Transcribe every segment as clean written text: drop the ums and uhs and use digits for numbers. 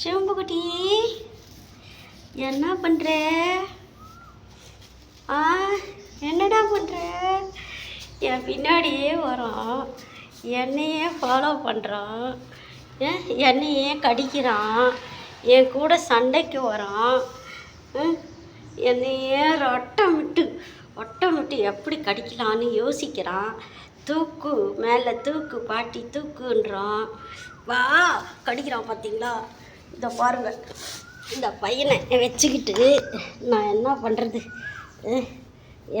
சிவம்புக்குட்டி என்ன பண்ணுற? ஆ என்னடா பண்ணுற? என் பின்னாடியே வரான், என்னையே ஃபாலோ பண்ணுறான், என்னையே கடிக்கிறான், என் கூட சண்டைக்கு வரான், என்னையே ஒட்டமிட்டு எப்படி கடிக்கலான்னு யோசிக்கிறான். தூக்கு மேலே தூக்கு பாட்டி தூக்குன்றான். வா கடிக்கிறான் பார்த்தீங்களா? இதை பாருங்க, இந்த பையனை வச்சுக்கிட்டு நான் என்ன பண்ணுறது?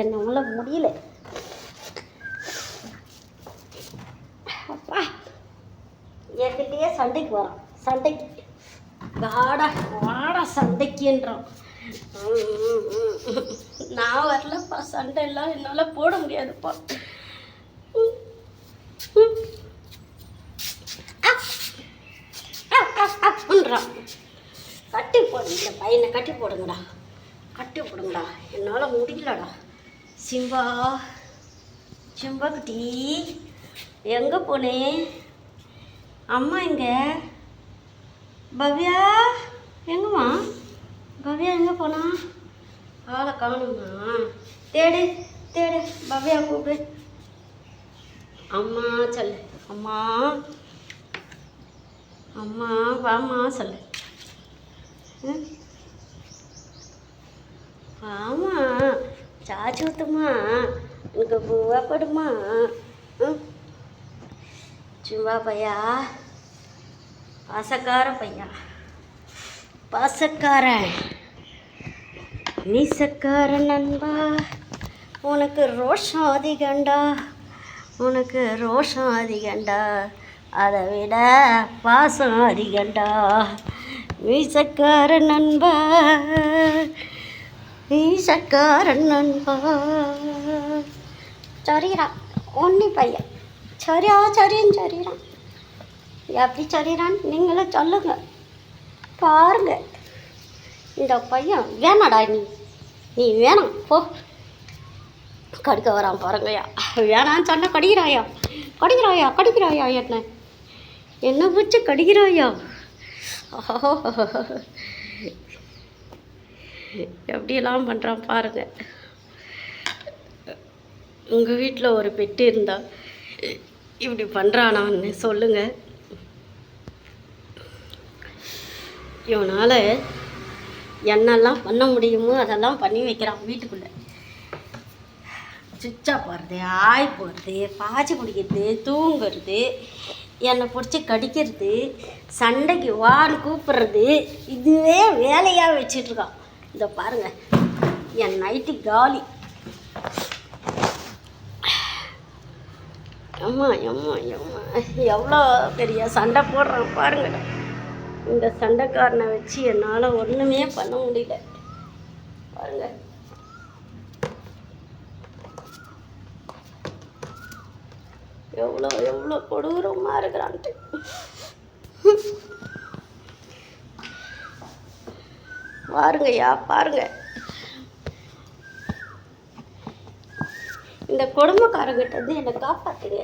என்னால் முடியல. அப்பா என்கிட்டயே சண்டைக்கு வரான், சண்டைக்கு வாடா சண்டைக்குன்றான். நான் வரலப்பா, சண்டை எல்லாம் என்னால் போட முடியாதுப்பா. கட்டி போடு, இந்த பையனை கட்டி போடுங்கடா, என்னால் முடியலடா. சிம்பா குட்டி எங்கே போனேன்? அம்மா எங்கே? பவ்யா எங்கம்மா? பவ்யா எங்கே போனா? ஆளை காணுமா? தேடு பவ்யா கூப்பிடு. அம்மா சொல்லு, அம்மா வாம்மா சொல்லு. வாமா சாச்சி ஊத்துமா, உனக்கு பூவா படுமா? சும்மா பையா, பாசக்கார பையா, பாசக்காரன் நீசக்கார நண்பா. உனக்கு ரோஷம் அதிகண்டா, அதை விட பாசம் அதிகண்டா. மீசக்கார நண்பா சரிறான் ஒன்னி பையன், சரின்னு எப்படி சரிறான் நீங்களும் சொல்லுங்க. பாருங்க, இந்த பையன் வேணாடா, நீ வேணாம் போ. கடிக்க வரான் பாருங்கய்யா, வேணான்னு சொன்ன கடிக்கிறாயா என்ன பிடிச்சி கடிக்கிறாயா? எப்படியெல்லாம் பண்ணுறான் பாருங்க. உங்கள் வீட்டில் ஒரு பெட்டு இருந்தா இப்படி பண்ணுறானான்னு சொல்லுங்கள். இவனால் என்னெல்லாம் பண்ண முடியுமோ அதெல்லாம் பண்ணி வைக்கிறான் வீட்டுக்குள்ளே. சுச்சா போடுறது, ஆய் போடுறது, பாய்ச்சி குடிக்கிறது, தூங்குறது, என்னை பிடிச்சி கடிக்கிறது, சண்டைக்கு வான்னு கூப்பிட்றது, இதுவே வேலையாக வச்சிட்ருக்கான். இதை பாருங்கள், என் நைட்டு காலி. அம்மா எவ்வளோ பெரிய சண்டை போடுறான் பாருங்க. இந்த சண்டைக்காரனை வச்சு என்னால் ஒன்றுமே பண்ண முடியல பாருங்க. எவ்வளோ கொடூரமாக இருக்கிறான்ட்டு. பாருங்க, இந்த கொடுமைக்காரங்கிட்ட வந்து என்னை காப்பாற்றுங்க.